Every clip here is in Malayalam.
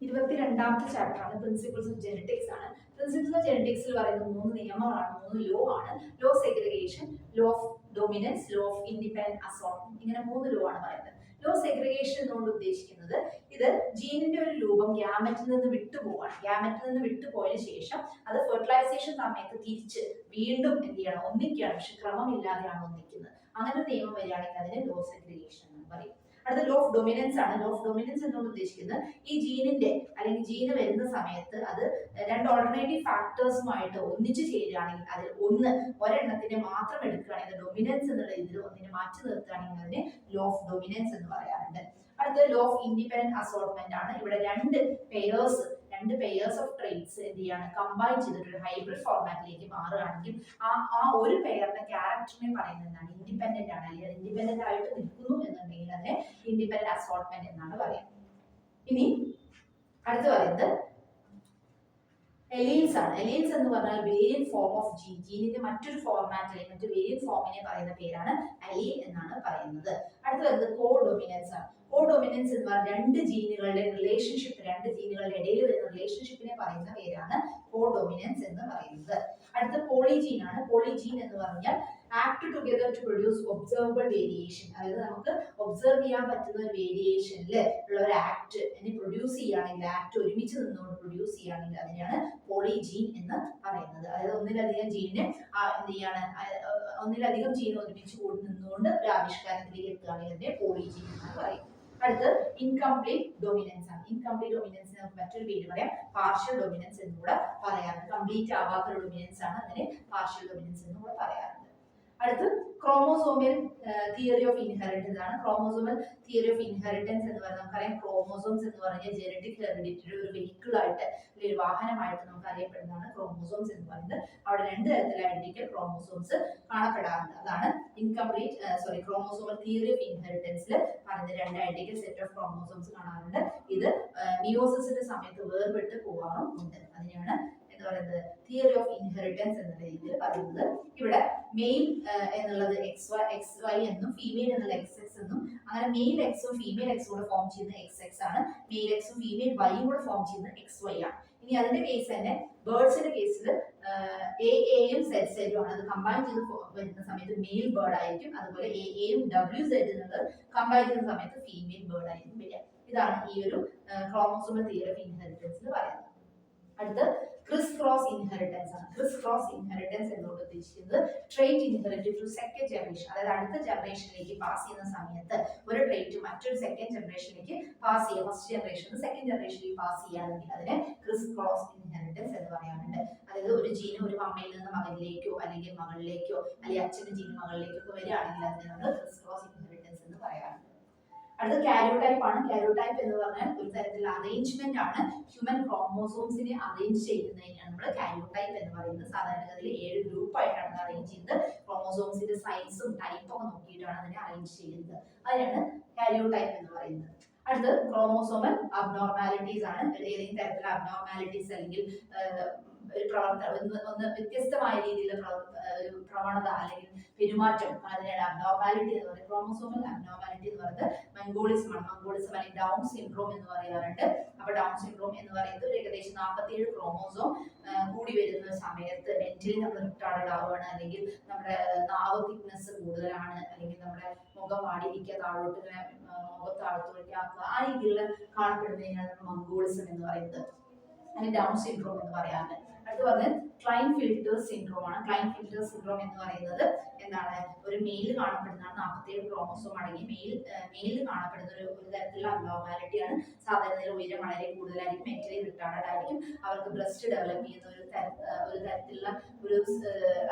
22ാമത്തെ ചാപ്റ്റർ ആണ് പ്രിൻസിപ്പിൾസ് ഓഫ് ജെനറ്റിക്സ് ആണ്. പ്രിൻസിപ്പിൾസ് ഓഫ് ജെനറ്റിക്സിൽ പറയുന്ന 3 നിയമങ്ങളാണ്, 3 ലോ ആണ്. Law segregation, law of dominance, law of independent assortment, ഇങ്ങനെ 3 ലോ ആണ് പറയുന്നത്. ലോ സെഗ്രിഗേഷൻ എന്നുകൊണ്ട് ഉദ്ദേശിക്കുന്നത് ഇത് ജീനിന്റെ ഒരു രൂപം ഗ്യാമറ്റിൽ നിന്ന് വിട്ടുപോവാണ്. ഗ്യാമറ്റിൽ നിന്ന് വിട്ടുപോയതിനു ശേഷം അത് ഫെർട്ടിലൈസേഷൻ സമയത്ത് തിരിച്ച് വീണ്ടും എന്ത് ചെയ്യണം, ഒന്നിക്കുകയാണ്. പക്ഷെ ക്രമമില്ലാതെയാണ് ഒന്നിക്കുന്നത്. അങ്ങനെ ഒരു നിയമം വരികയാണെങ്കിൽ അതിനെ ലോ സെഗ്രിഗേഷൻ എന്ന് പറയും. അടുത്ത ലോ ഓഫ് ഡൊമിനൻസ് ആണ്. ലോ ഓഫ് ഡൊമിനൻസ് എന്നുകൊണ്ട് ഉദ്ദേശിക്കുന്നത് ഈ ജീനിന്റെ അല്ലെങ്കിൽ ജീന് വരുന്ന സമയത്ത് അത് 2 ഓൾട്ടർനേറ്റീവ് ഫാക്ടേഴ്സുമായിട്ട് ഒന്നിച്ചു ചേരുകയാണെങ്കിൽ അതിൽ ഒരെണ്ണത്തിനെ മാത്രം എടുക്കുകയാണെങ്കിൽ ഡൊമിനൻസ് എന്നുള്ള ഇതിൽ ഒന്നിനെ മാറ്റി നിർത്തുകയാണെങ്കിൽ അതിനെ ലോ ഓഫ് ഡൊമിനൻസ് എന്ന് പറയാറുണ്ട്. അടുത്ത ലോ ഓഫ് ഇൻഡിപെൻഡന്റ് അസോർട്ട്മെന്റ് ആണ്. ഇവിടെ രണ്ട് പെയേഴ്സ് ഓഫ് ട്രെയ്റ്റ്സ് എന്ത് ചെയ്യാണ്, കമ്പൈൻ ചെയ്തിട്ട് ഒരു ഹൈബ്രിഡ് ഫോർമാറ്റിലേക്ക് മാറുകയാണെങ്കിൽ ആ ഒരു പെയറിന്റെ ക്യാരക്ടറിനെ പറയുന്നത് എന്താണ്, ഇൻഡിപെൻഡന്റ് ആണ്, അല്ലെങ്കിൽ ഇൻഡിപെൻഡന്റ് ആയിട്ട് നിൽക്കുന്നു എന്നുണ്ടെങ്കിൽ അതിനെ ഇൻഡിപെൻഡന്റ് അസോർട്ട്മെന്റ് എന്നാണ് പറയുന്നത്. ഇനി അടുത്ത് പറയുന്നത് എലീൽസ് ആണ്. എലീൽസ് എന്ന് പറഞ്ഞാൽ വേരിയന്റ് ഫോം ഓഫ് ജീൻ. ജീനിന്റെ മറ്റൊരു ഫോർമാറ്റിലെ മറ്റൊരു വേരിയന്റ് ഫോമിനെ പറയുന്ന പേരാണ് അലീൽ എന്നാണ് പറയുന്നത്. അടുത്ത് വരുന്നത് കോ ഡൊമിനൻസ് ആണ്. കോ ഡൊമിനൻസ് എന്ന് പറഞ്ഞാൽ രണ്ട് ജീനുകളുടെ ഇടയിൽ വരുന്ന റിലേഷൻഷിപ്പിനെ പറയുന്ന പേരാണ് കോ ഡൊമിനൻസ് എന്ന് പറയുന്നത്. അടുത്ത പോളിജീൻ ആണ്. പോളിജീൻ എന്ന് പറഞ്ഞാൽ act together to produce observable variation, അതായത് നമുക്ക് ഒബ്സർവ് ചെയ്യാൻ പറ്റുന്ന ഒരു വേരിയേഷനിൽ ഉള്ള ഒരു ആക്ട് പ്രൊഡ്യൂസ് ചെയ്യുകയാണെങ്കിൽ, ആക്ട് ഒരുമിച്ച് നിന്നുകൊണ്ട് പ്രൊഡ്യൂസ് ചെയ്യുകയാണെങ്കിൽ അതിനെയാണ് പോളിജീൻ എന്ന് പറയുന്നത്. അതായത് ഒന്നിലധികം ജീൻ ഒരുമിച്ച് കൂടി നിന്നുകൊണ്ട് ഒരു ആവിഷ്കാരത്തിലേക്ക് എത്തുകയാണെങ്കിൽ അതിനെ പോളിജീൻ എന്ന് പറയും. അടുത്ത് ഇൻകംപ്ലീറ്റ് ഡൊമിനൻസ് ആണ്. ഇൻകംപ്ലീറ്റ് ഡൊമിനൻസ് നമുക്ക് മറ്റൊരു പേര് പറയാം പാർഷ്യൽ ഡൊമിനൻസ് എന്ന് കൂടെ പറയാറുണ്ട്. കംപ്ലീറ്റ് ആവാത്ത ഡൊമിനൻസ് ആണ്, അതിനെ പാർഷ്യൽ ഡൊമിനൻസ് എന്ന് കൂടെ പറയാറുണ്ട്. അടുത്ത് ക്രോമോസോമിയൽ തിയറി ഓഫ് ഇൻഹെറിറ്റൻസ് ആണ്. ക്രോമോസോമൽ തിയറി ഓഫ് ഇൻഹെറിറ്റൻസ് എന്ന് പറയുന്നത് നമുക്കറിയാം, ക്രോമോസോംസ് എന്ന് പറഞ്ഞാൽ ജനറ്റിക് ഹെറിഡിറ്റിയുടെ ഒരു വെഹിക്കിൾ ആയിട്ട് അല്ലെങ്കിൽ ഒരു വാഹനമായിട്ട് നമുക്ക് അറിയപ്പെടുന്നതാണ് ക്രോമോസോംസ് എന്ന് പറയുന്നത്. അവിടെ 2 തരത്തിലുള്ള ഐഡന്റിക്കൽ ക്രോമോസോംസ് കാണപ്പെടാറുണ്ട്. അതാണ് ക്രോമോസോമൽ തിയറി ഓഫ് ഇൻഹെറിറ്റൻസിൽ പറയുന്ന 2 ഐഡന്റിക്കൽ സെറ്റ് ഓഫ് ക്രോമോസോംസ് കാണാറുണ്ട്. ഇത് മിയോസിസിന്റെ സമയത്ത് വേർപെട്ട് പോകാറും ഉണ്ട്. അതിനെയാണ് പറയുന്നത് തിയറി ഓഫ് ഇൻഹെറിറ്റൻസ് എന്ന രീതിയിൽ പറയുന്നത്. ഇവിടെ മെയിൽ എന്നുള്ളത് XY എന്നും ഫീമെയിൽ എന്നുള്ള XX എന്നും, അങ്ങനെ മെയിൽ എക്സും ഫീമെയിൽ എക്സും കൂടെ ഫോം ചെയ്യുന്ന XX ആണ്. മെയിൽ എക്സും ഫീമെയിൽ Y കൂടെ ഫോം ചെയ്യുന്ന XY ആണ്. ഇനി അതിന്റെ കേസ് തന്നെ ബേർഡ്സിന്റെ കേസിൽ AAയും ZZയും ആണ്. അത് കമ്പൈൻ ചെയ്ത് വരുന്ന സമയത്ത് മെയിൽ ബേർഡ് ആയിരിക്കും. അതുപോലെ AAയും WZ എന്നുള്ളത് കമ്പൈൻ ചെയ്യുന്ന സമയത്ത് ഫീമെയിൽ ബേർഡ് ആയിരിക്കും വരിക. ഇതാണ് ഈ ഒരു ക്രോമോസോമൽ തിയറി ഓഫ് ഇൻഹെറിറ്റൻസിൽ പറയുന്നത്. അടുത്ത് ക്രിസ് ക്രോസ് ഇൻഹെറിറ്റൻസ് ആണ്. ക്രിസ് ക്രോസ് ഇൻഹെറിറ്റൻസ് എന്നോട് ഉദ്ദേശിക്കുന്നത് trait inherited to second generation, അതായത് അടുത്ത ജനറേഷനിലേക്ക് പാസ് ചെയ്യുന്ന സമയത്ത് ഒരു ട്രേറ്റ് മറ്റൊരു സെക്കൻഡ് ജനറേഷനിലേക്ക് പാസ് ചെയ്യുക, ഫസ്റ്റ് ജനറേഷൻ സെക്കൻഡ് ജനറേഷനിലേക്ക് പാസ് ചെയ്യുകയാണെങ്കിൽ അതിനെ ക്രിസ് ക്രോസ് ഇൻഹെറിറ്റൻസ് എന്ന് പറയാറുണ്ട്. അതായത് ഒരു ജീന് ഒരു അമ്മയിൽ നിന്ന് മകനിലേക്കോ അല്ലെങ്കിൽ മകളിലേക്കോ അല്ലെങ്കിൽ അച്ഛന്റെ ജീന് മകളിലേക്കോ വരികയാണെങ്കിൽ അതിനെ നമ്മൾ ക്രിസ് ക്രോസ് ഇൻഹെറിറ്റൻസ് എന്ന് പറയാറുണ്ട്. അടുത്ത കാരിയോടൈപ്പ് ആണ്. കാരിയോടൈപ്പ് എന്ന് പറഞ്ഞാൽ ഒരു തരത്തിലുള്ള അറേഞ്ച്മെന്റ് ആണ്. ഹ്യൂമൻ ക്രോമോസോംസിനെ അറേഞ്ച് ചെയ്യുന്നതിനാണ് നമ്മൾ കാരിയോടൈപ്പ് എന്ന് പറയുന്നത്. സാധാരണഗതിയിൽ 7 ഗ്രൂപ്പായിട്ടാണ് അറേഞ്ച് ചെയ്യുന്നത്. ക്രോമോസോംസിന്റെ സൈസും ടൈപ്പും ഒക്കെ നോക്കിയിട്ടാണ് അതിനെ അറേഞ്ച് ചെയ്യുന്നത്. അതിനാണ് കാരിയോടൈപ്പ് എന്ന് പറയുന്നത്. അടുത്ത് ക്രോമോസോമൽ അബ്നോർമാലിറ്റീസ് ആണ്. ഏതെങ്കിലും തരത്തിലുള്ള അബ്നോർമാലിറ്റീസ് അല്ലെങ്കിൽ ഒന്ന് വ്യത്യസ്തമായ രീതിയിലുള്ള ഒരു പ്രവണത അല്ലെങ്കിൽ പെരുമാറ്റം, അതിനാണ് അബ്നോർമാലിറ്റി എന്ന് പറയുന്നത്. ക്രോമോസോമൽ അബ്നോർമാലിറ്റി എന്ന് പറയുന്നത് മംഗോളിസം അല്ലെങ്കിൽ ഡൗൺ സിൻഡ്രോം എന്ന് പറയാറുണ്ട്. അപ്പൊ ഡൗൺ സിൻഡ്രോം എന്ന് പറയുന്നത് ഒരു ഏകദേശം 47 ക്രോമോസോം കൂടി വരുന്ന സമയത്ത് മെന്റലി നമ്മൾ റിട്ടാർഡഡ് ആവുകയാണ്, അല്ലെങ്കിൽ നമ്മുടെ നാവ് തിക്നെസ് കൂടുതലാണ്, അല്ലെങ്കിൽ നമ്മുടെ മുഖം വാടിയിരിക്കുക, മുഖത്താഴത്തോട്ട് ആക്കുക, ആ രീതിയിൽ കാണപ്പെടുന്നതിനാണ് മംഗോളിസം എന്ന് പറയുന്നത്, അല്ലെങ്കിൽ ഡൗൺ സിൻഡ്രോം എന്ന് പറയാറുണ്ട്. അടുത്ത് പറഞ്ഞത് ക്ലൈൻഫിൽട്ടർ സിൻഡ്രോം ആണ്. ക്ലൈൻഫിൽട്ടർ സിൻഡ്രോം എന്ന് പറയുന്നത് എന്താണ്, ഒരു മെയിൽ കാണപ്പെടുന്ന 47 ക്രോമോസോം അടങ്ങി മെയിൽ കാണപ്പെടുന്ന ഒരു തരത്തിലുള്ള അബ്നോർമാലിറ്റി ആണ്. സാധാരണ ഉയരം വളരെ കൂടുതലായിരിക്കും, മെന്റലി റിട്ടാർഡഡ് ആയിരിക്കും, അവർക്ക് ബ്രസ്റ്റ് ഡെവലപ്പ് ചെയ്യുന്ന ഒരു തരത്തിലുള്ള ഒരു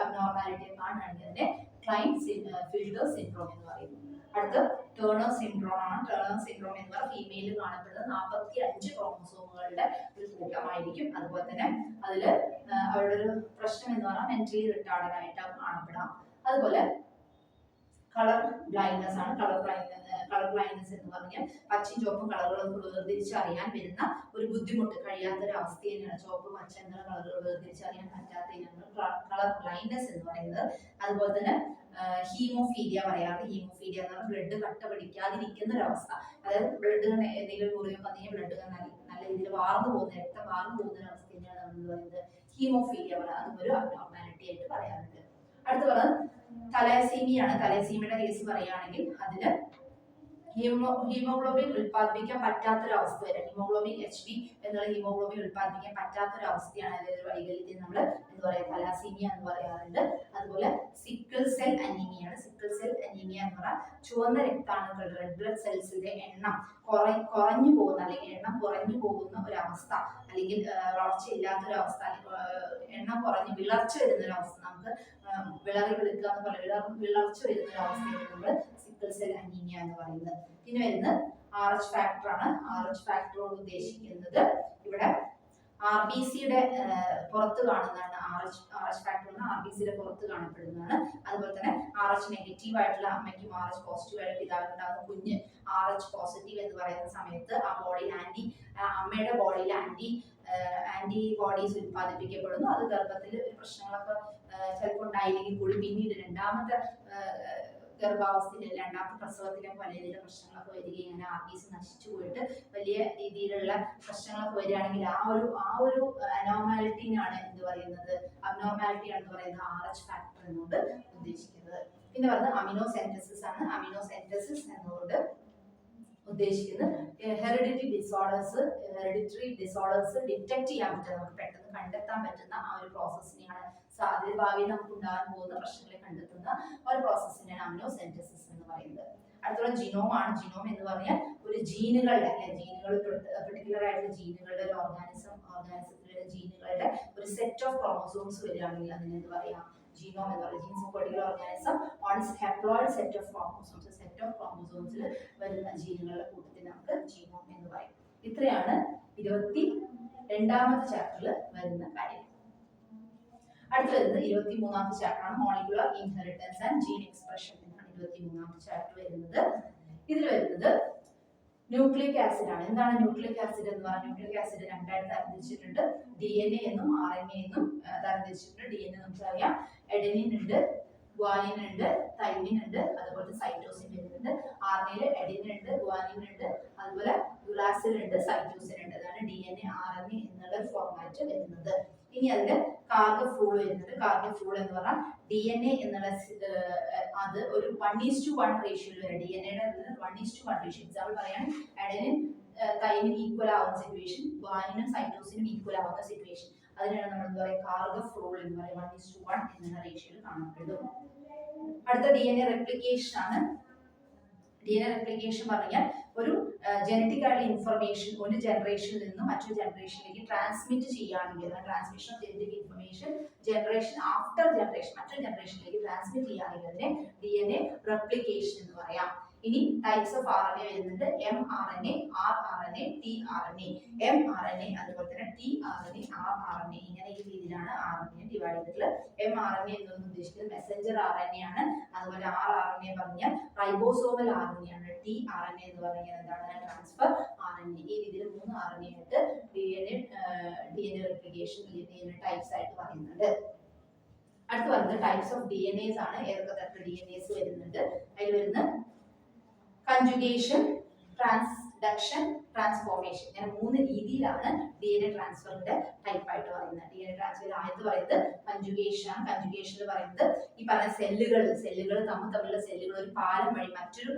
അബ്നോർമാലിറ്റി കാണുകയാണെങ്കിൽ അതിനെ ക്ലൈൻഫിൽട്ടർ സിൻഡ്രോം എന്ന് പറയുന്നു. അടുത്ത ടേണർ സിൻഡ്രോം ആണ്. ടേണർ സിൻഡ്രോം എന്ന് പറഞ്ഞാൽ ഫീമെയിൽ കാണപ്പെടുന്ന 45 ക്രോമോസോമുകളുടെ ഒരു കൂട്ടമായിരിക്കും. അതുപോലെ തന്നെ അതിൽ അവരുടെ ഒരു പ്രശ്നം എന്ന് പറഞ്ഞാൽ മെന്റലി റിട്ടാർഡഡ് ആയിട്ട് കാണപ്പെടാം. അതുപോലെ കളർ ബ്ലൈൻഡ്നെസ് ആണ്. കളർ ബ്ലൈൻഡ്നെസ് എന്ന് പറഞ്ഞാൽ പച്ചയും ചുവപ്പും കളറുകൾ വേർതിരിച്ചറിയാൻ വരുന്ന ഒരു ബുദ്ധിമുട്ട്, കഴിയാത്തൊരു അവസ്ഥയാണ് ചുവപ്പ് പച്ച എന്ന കളറുകൾ വേർതിരിച്ചറിയാൻ പറ്റാത്തതിനാണ് കളർ ബ്ലൈൻഡ്നെസ് എന്ന് പറയുന്നത്. അതുപോലെ തന്നെ ഹീമോഫീലിയ പറയാറുണ്ട്. ഹീമോഫീലിയ എന്ന് പറഞ്ഞാൽ ബ്ലഡ് കട്ട പിടിക്കാതിരിക്കുന്ന ഒരു അവസ്ഥ. അതായത് ബ്ലഡ് എന്തെങ്കിലും മുറിവ് വന്നെങ്കിൽ ബ്ലഡ് നല്ല രീതിയിൽ വാർന്നു പോകുന്ന, രക്തം വാർന്നു പോകുന്ന ഒരു അവസ്ഥ തന്നെയാണ് നമ്മൾ പറയുന്നത് ഹീമോഫീലിയ പറയുക. അതും ഒരു അബ്നോർമാലിറ്റി ആയിട്ട് പറയാറുണ്ട്. അടുത്ത പറയുന്നത് തലസീമിയാണ്. തലസീമിയുടെ കേസ് പറയുകയാണെങ്കിൽ അതില് ഹീമോഗ്ലോബിൻ ഉൽപ്പാദിപ്പിക്കാൻ പറ്റാത്തൊരവസ്ഥ വരെ, ഹീമോഗ്ലോബിൻ HB എന്നുള്ള ഹീമോഗ്ലോബിൻ ഉൽപ്പാദിപ്പിക്കാൻ പറ്റാത്തൊരവസ്ഥയാണ് അതായത് വൈകല്യത്തിൽ നമ്മൾ എന്താ പറയുക തലാസീമിയ എന്ന് പറയാറുണ്ട്. അതുപോലെ സിക്കിൾ സെൽ അനീമിയാണ്. സിക്കിൾ സെൽ അനീമിയ എന്ന് പറഞ്ഞാൽ ചുവന്ന രക്താണുക്കൾ റെഡ് ബ്ലഡ് സെൽസിന്റെ എണ്ണം കുറഞ്ഞു പോകുന്ന അല്ലെങ്കിൽ എണ്ണം കുറഞ്ഞു പോകുന്ന ഒരവസ്ഥ, അല്ലെങ്കിൽ വളർച്ചയില്ലാത്തൊരവസ്ഥ, എണ്ണം കുറഞ്ഞ് വിളർച്ച വരുന്ന ഒരവസ്ഥ, നമുക്ക് വിളറി വിളിക്കുക എന്ന് പറയുന്നത് വിളർച്ച വരുന്ന ഒരവസ്ഥയാണ് നമ്മൾ സിക്കിൾ സെൽ അനീമിയ എന്ന് പറയുന്നത്. പിന്നെ വരുന്നത് RH ഫാക്ടർ ആണ്. RH ഫാക്ടറോട് ഉദ്ദേശിക്കുന്നത് ഇവിടെ RBCയുടെ പുറത്ത് കാണുന്നതാണ്. RH ഫാക്ടർ RBCയുടെ പുറത്ത് കാണപ്പെടുന്നതാണ്. അതുപോലെ തന്നെ RH നെഗറ്റീവ് ആയിട്ടുള്ള അമ്മയ്ക്കും RH പോസിറ്റീവ് ആയിട്ട് പിതാവിനുണ്ടാകുന്ന കുഞ്ഞ് RH പോസിറ്റീവ് എന്ന് പറയുന്ന സമയത്ത് ആ ബോഡിയിൽ അമ്മയുടെ ബോഡിയിൽ ആന്റിബോഡീസ് ഉത്പാദിപ്പിക്കപ്പെടുന്നു. അത് ഗർഭത്തിൽ ഒരു പ്രശ്നങ്ങളൊക്കെ ചിലപ്പോൾ ഉണ്ടായില്ലെങ്കിൽ കൂടി പിന്നീട് രണ്ടാമത്തെ ഗർഭാവസ്ഥയിൽ രണ്ടാമത്തെ പ്രസവത്തിലെ പല രീതിയിലുള്ള പ്രശ്നങ്ങളൊക്കെ വരികയും അങ്ങനെ RBC നശിച്ചു പോയിട്ട് വലിയ രീതിയിലുള്ള പ്രശ്നങ്ങളൊക്കെ വരികയാണെങ്കിൽ ആ ഒരു അനോമാലിറ്റിയാണ് എന്ത് പറയുന്നത് അബ്നോർമാലിറ്റി ആണ് പറയുന്നത് RH ഫാക്ടർ എന്നുകൊണ്ട് ഉദ്ദേശിക്കുന്നത്. പിന്നെ പറയുന്നത് അമിനോസെന്റസിസ് ആണ്. അമിനോസെന്റസിസ് എന്നതുകൊണ്ട് ഉദ്ദേശിക്കുന്നത് ഹെറിഡിറ്ററി ഡിസോർഡേഴ്സ് ഡിറ്റക്ട് ചെയ്യാൻ പറ്റുന്ന, നമുക്ക് പെട്ടെന്ന് കണ്ടെത്താൻ പറ്റുന്ന ആ ഒരു പ്രോസസ്സിനെയാണ് ഭാവിയിൽ നമുക്ക് ഉണ്ടാകാൻ പോകുന്ന പ്രശ്നങ്ങളെ കണ്ടെത്തുന്ന ഒരു പ്രോസസ്സിനെയാണ് അമിനോസെന്റസിസ് എന്ന് പറയുന്നത്. അടുത്തുള്ള ജിനോം ആണ്. ജിനോം എന്ന് പറഞ്ഞാൽ ഒരു ജീനുകളുടെ പെർട്ടിക്കുലർ ആയിട്ടുള്ള ജീനുകളുടെ ഒരു ഓർഗാനിസത്തിലെ ജീനുകളുടെ ഒരു സെറ്റ് ഓഫ് ക്രോമസോംസ് വരികയാണെങ്കിൽ അതിന് എന്ത് പറയാം ജീനോം എന്ന് പറയുന്നത്. Genes of particular organism on its haploid set of chromosomes, set of ക്രോമസോംസിൽ വരുന്ന ജീനുകളുടെ കൂട്ടത്തിൽ നമുക്ക് ജീനോം എന്ന് പറയും. ഇത്രയാണ് 22ാമത്തെ ചാപ്റ്ററിൽ വരുന്ന കാര്യം. അടുത്ത വരുന്നത് 23ാമത്തെ ചാപ്റ്റർ ആണ്. Molecular inheritance and gene expression എന്നാണ് 23ാമത്തെ ചാപ്റ്റർ വരുന്നത്. ഇതിൽ വരുന്നത് ന്യൂക്ലിക് ആസിഡ് ആണ്. എന്താണ് ന്യൂക്ലിക് ആസിഡ് എന്ന് പറഞ്ഞാൽ ന്യൂക്ലിക് ആസിഡ് രണ്ടായിട്ട് തരംതിരിച്ചിട്ടുണ്ട്. DNA എന്നും RNA എന്നും തരംതിരിച്ചിട്ടുണ്ട്. DNA നമുക്കറിയാം എഡനിൻ ഉണ്ട്, ഗ്വാനിൻ ഉണ്ട്, തൈമിൻ ഉണ്ട്, അതുപോലെ സൈറ്റോസിൻ വരുന്നുണ്ട്. RNA എഡനിൻ ഉണ്ട്, ഗ്വാനിൻ ഉണ്ട്, അതുപോലെ യുറാസിൽ ഉണ്ട്, സൈറ്റോസിൻ ഉണ്ട്. അതാണ് DNA RNA എന്നുള്ള ഫോർമാറ്റ് വരുന്നത്. ഇനി അതിന്റെ കാർഗ ഫ്ലൂൾ വരുന്നുണ്ട്. കാർഗ ഫ്ലൂൾ എന്ന് പറഞ്ഞാൽ DNA എന്നുള്ള അത് ഒരു 1:1 റേഷ്യോയിൽ വരെ DNAയുടെ 1:1 റേഷ്യോ. എക്സാമ്പിൾ പറയാൻ അഡനിൻ തൈമിൻ ഈക്വൽ ആവുന്ന സിറ്റുവേഷൻ, ഗ്വാനിനും സൈറ്റോസിനും ഈക്വൽ ആവുന്ന സിറ്റുവേഷൻ, അതിനാണ് നമ്മൾ എന്താ പറയുക കാർഗ ഫ്ലൂൾ എന്ന് പറയുന്നത് 1:1 എന്ന റേഷ്യോയിൽ കാണപ്പെടും. അടുത്ത DNA റെപ്ലിക്കേഷൻ ആണ്. DNA റെപ്ലിക്കേഷൻ പറഞ്ഞാൽ ഒരു ജനറ്റിക് ആയിട്ടുള്ള ഇൻഫർമേഷൻ ഒരു ജനറേഷനിൽ നിന്ന് മറ്റൊരു ജനറേഷനിലേക്ക് ട്രാൻസ്മിറ്റ് ചെയ്യുകയാണെങ്കിൽ transmission of genetic information generation after generation മറ്റൊരു ജനറേഷനിലേക്ക് ട്രാൻസ്മിറ്റ് ചെയ്യുകയാണെങ്കിൽ അതിനെ DNA റെപ്ലിക്കേഷൻ എന്ന് പറയാം. ഇനി ടൈപ്സ് ഓഫ് RNA വരുന്നുണ്ട്. mRNA, rRNA, tRNA. mRNA അതുപോലെ തന്നെ tRNA, rRNA ഇങ്ങനെ ഈ രീതിയിലാണ് RNA ഡിവൈഡ് ചെയ്തിട്ടുള്ളത്. mRNA എന്നൊന്നും ഉദ്ദേശിക്കുന്നത് മെസ്സഞ്ചർ RNA ആണ്. അതുപോലെ rRNA പറഞ്ഞാൽ റൈബോസോമൽ RNA ആണ്. tRNA എന്ന് പറഞ്ഞാൽ എന്താണ് ട്രാൻസ്ഫർ RNA. ഈ രീതിയിൽ 3 RNA ആയിട്ട് DNA റെപ്ലിക്കേഷൻ DNA ടൈപ്സ് ആയിട്ട് പറയുന്നുണ്ട്. അടുത്ത് പറയുന്നത് ടൈപ്സ് ഓഫ് DNAs ആണ്. ഏതൊക്കെ തരത്തിലുള്ള DNAs വരുന്നുണ്ട്? അതിൽ വരുന്ന കൺജുഗേഷൻ, ട്രാൻസ്ഡക്ഷൻ, ട്രാൻസ്ഫോർമേഷൻ ഇങ്ങനെ 3 രീതിയിലാണ് DNA ട്രാൻസ്ഫറിന്റെ ടൈപ്പ് ആയിട്ട് പറയുന്നത്. DNA ട്രാൻസ്ഫർ ആയിട്ട് പറയുന്നത് കൺജുഗേഷൻ. കൺജുഗേഷൻ പറയുന്നത് ഈ പറഞ്ഞ സെല്ലുകൾ തമ്മിലുള്ള സെല്ലുകൾ ഒരു പാലം വഴി മറ്റൊരു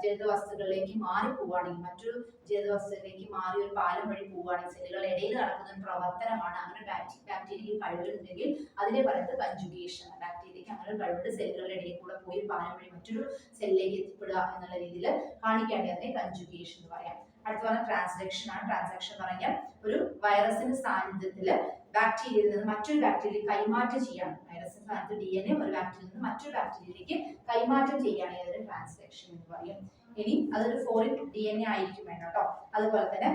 ജൈവവസ്തുക്കളിലേക്ക് മാറി പോവുകയാണെങ്കിൽ മറ്റൊരു ജൈവവസ്തുക്കളിലേക്ക് മാറി ഒരു പാലം വഴി പോവുകയാണെങ്കിൽ സെല്ലുകളുടെ ഇടയിൽ നടക്കുന്ന ഒരു പ്രവർത്തനമാണ്. അങ്ങനെ ബാക്ടീരിയക്ക് കഴിവുണ്ടെങ്കിൽ അതിനെ പറയുന്നത് കൺജുഗേഷൻ. ബാക്ടീരിയക്ക് അങ്ങനെ കഴിവുണ്ട് സെല്ലുകളുടെ ഇടയിൽ കൂടെ പോയി പാലം വഴി മറ്റൊരു സെല്ലിലേക്ക് എത്തിപ്പെടുക എന്നുള്ള രീതിയിൽ കാണിക്കുകയാണെങ്കിൽ അതിനെ കൺജുഗേഷൻ എന്ന് പറയാം. അടുത്ത പറഞ്ഞ ട്രാൻസ്ഡക്ഷൻ ആണ്. ട്രാൻസ്ഡക്ഷൻ പറഞ്ഞാൽ ഒരു വൈറസിന്റെ സാന്നിധ്യത്തില് ബാക്ടീരിയയിൽ നിന്ന് മറ്റൊരു ബാക്ടീരിയ കൈമാറ്റം ചെയ്യാണ്. വൈറസിന്റെ സ്ഥാനത്ത് DNA ഒരു ബാക്ടീരിയയിൽ നിന്ന് മറ്റൊരു ബാക്ടീരിയയിലേക്ക് കൈമാറ്റം ചെയ്യുകയാണെങ്കിൽ അതിന് ട്രാൻസ്ഡക്ഷൻ എന്ന് പറയും. ഇനി അതൊരു ഫോറിൻ DNA ആയിരിക്കും വേണം കേട്ടോ. അതുപോലെ തന്നെ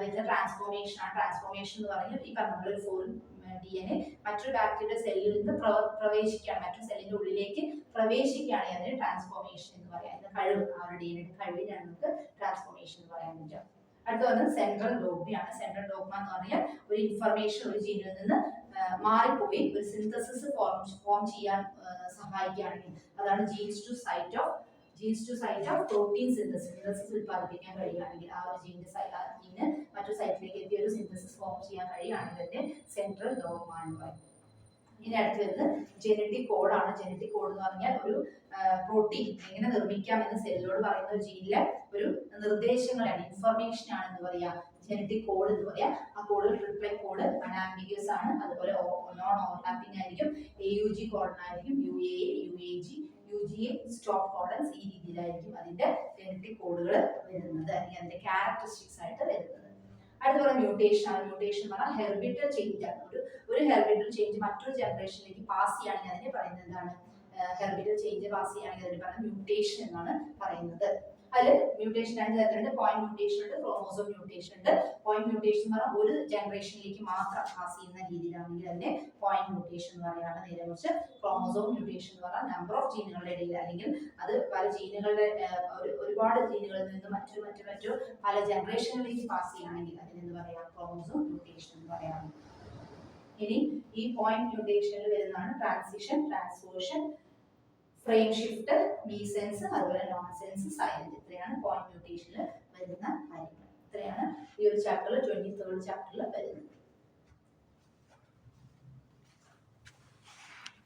വരുന്ന ട്രാൻസ്ഫോർമേഷൻ ആണ്. ട്രാൻസ്ഫോർമേഷൻ എന്ന് പറഞ്ഞാൽ ഈ പറഞ്ഞ ഒരു ഫോറിൻ DNA മറ്റൊരു ബാക്ടീരിയയുടെ സെല്ലിൽ നിന്ന് പ്രവേശിക്കുകയാണ്, മറ്റൊരു സെല്ലിന്റെ ഉള്ളിലേക്ക് പ്രവേശിക്കുകയാണെങ്കിൽ അതിന് ട്രാൻസ്ഫോർമേഷൻ എന്ന് പറയാം. അതിന്റെ കഴിവ് ആ ഒരു DNA കഴിവിനാണ് നമുക്ക് ട്രാൻസ്ഫോർമേഷൻ എന്ന് പറയാൻ പറ്റും. അടുത്ത പറയുന്നത് സെൻട്രൽ ഡോഗ്മയാണ്. സെൻട്രൽ ഡോഗ്മ എന്ന് പറഞ്ഞാൽ ഒരു ഇൻഫർമേഷൻ ഒരു ജീനിൽ നിന്ന് മാറിപ്പോയി ഒരു സിന്തസിസ് ഫോം ചെയ്യാൻ സഹായിക്കുകയാണെങ്കിൽ അതാണ് genes to site of protein synthesis ഉൽപ്പാദിപ്പിക്കാൻ കഴിയുകയാണെങ്കിൽ ആ ഒരു ജീന് മറ്റു സൈറ്റിലേക്ക് എത്തിയ ഒരു സിന്തസിസ് ഫോം ചെയ്യാൻ കഴിയുകയാണെങ്കിൽ അതിന്റെ സെൻട്രൽ ഡോഗ്മ എന്ന് പറയും. ഇനി അടുത്ത് വരുന്നത് ജനറ്റിക് കോഡാണ്. ജനറ്റിക് കോഡ് എന്ന് പറഞ്ഞാൽ ഒരു പ്രോട്ടീൻ എങ്ങനെ നിർമ്മിക്കാമെന്ന് സെല്ലിനോട് പറയുന്ന ഒരു ജീനിലെ ഒരു നിർദ്ദേശങ്ങളാണ്, ഇൻഫർമേഷൻ ആണ് എന്ന് പറയാ ജനറ്റിക് കോഡ് എന്ന് പറയാം. ആ കോഡ് ട്രിപ്ലറ്റ് കോഡ് അൺആംബിഗ്യസ് ആണ്, അതുപോലെ നോൺ ഓവർലാപ്പിംഗ് ആയിരിക്കും, AUG കോഡനായിരിക്കും, UAA, UAG, UGA, stop codons, ഈ രീതിയിലായിരിക്കും അതിന്റെ ജനറ്റിക് കോഡുകൾ വരുന്നത്, അല്ലെങ്കിൽ അതിന്റെ ക്യാരക്ടറിസ്റ്റിക്സ് ആയിട്ട് വരുന്നത്. അടുത്ത മ്യൂട്ടേഷൻ ആണ്. മ്യൂട്ടേഷൻ എന്ന് പറഞ്ഞാൽ ഹെർബിറ്റൽ ചേഞ്ച് ആണ്. ഒരു ഹെർബിറ്റൽ ചേഞ്ച് മറ്റൊരു ജനറേഷനിലേക്ക് പാസ് ചെയ്യുകയാണെങ്കിൽ അതിനെ പറയുന്നത് എന്താണ്? ഹെർബിറ്റൽ ചേഞ്ച് പാസ് ചെയ്യുകയാണെങ്കിൽ അതിന് പറയുന്നത് മ്യൂട്ടേഷൻ എന്നാണ് പറയുന്നത്. അതിൽ മ്യൂട്ടേഷൻ രണ്ട് തരത്തിലുണ്ട്. പോയിന്റ് മ്യൂട്ടേഷൻ ഉണ്ട്, ക്രോമോസോം മ്യൂട്ടേഷൻ ഉണ്ട്. പോയിന്റ് മ്യൂട്ടേഷൻ എന്ന് പറഞ്ഞാൽ ഒരു ജനറേഷനിലേക്ക് മാത്രം പാസ് ചെയ്യുന്ന രീതിയിലാണെങ്കിൽ അതിനെ പോയിന്റ് മ്യൂട്ടേഷൻ എന്ന് പറയാനാണ്. നേരെ കുറിച്ച് ക്രോമോസോം മ്യൂട്ടേഷൻ എന്ന് പറഞ്ഞാൽ നമ്പർ ഓഫ് ജീനുകളുടെ ഇടയിൽ, അല്ലെങ്കിൽ അത് പല ജീനുകളുടെ ഒരുപാട് ജീനുകളിൽ നിന്ന് മറ്റു പല ജനറേഷനിലേക്ക് പാസ് ചെയ്യുകയാണെങ്കിൽ അതിനെന്ത് പറയാം? ക്രോമോസോം മ്യൂട്ടേഷൻ എന്ന് പറയാം. ഇനി ഈ പോയിന്റ് മ്യൂട്ടേഷനിൽ വരുന്നതാണ് ട്രാൻസിഷൻ, ട്രാൻസ്പോർഷൻ, ഫ്രെയിം ഷിഫ്റ്റ്, മീസെൻസ്, അതുപോലെ നോൺസെൻസ്, സൈലന്റ്. ഇത്രയാണ് പോയിന്റ് മ്യൂട്ടേഷനിൽ വരുന്ന കാര്യങ്ങൾ. ഇത്രയാണ് ഈ ഒരു ചാപ്റ്ററിൽ 23rd ചാപ്റ്ററിൽ വരുന്നത്.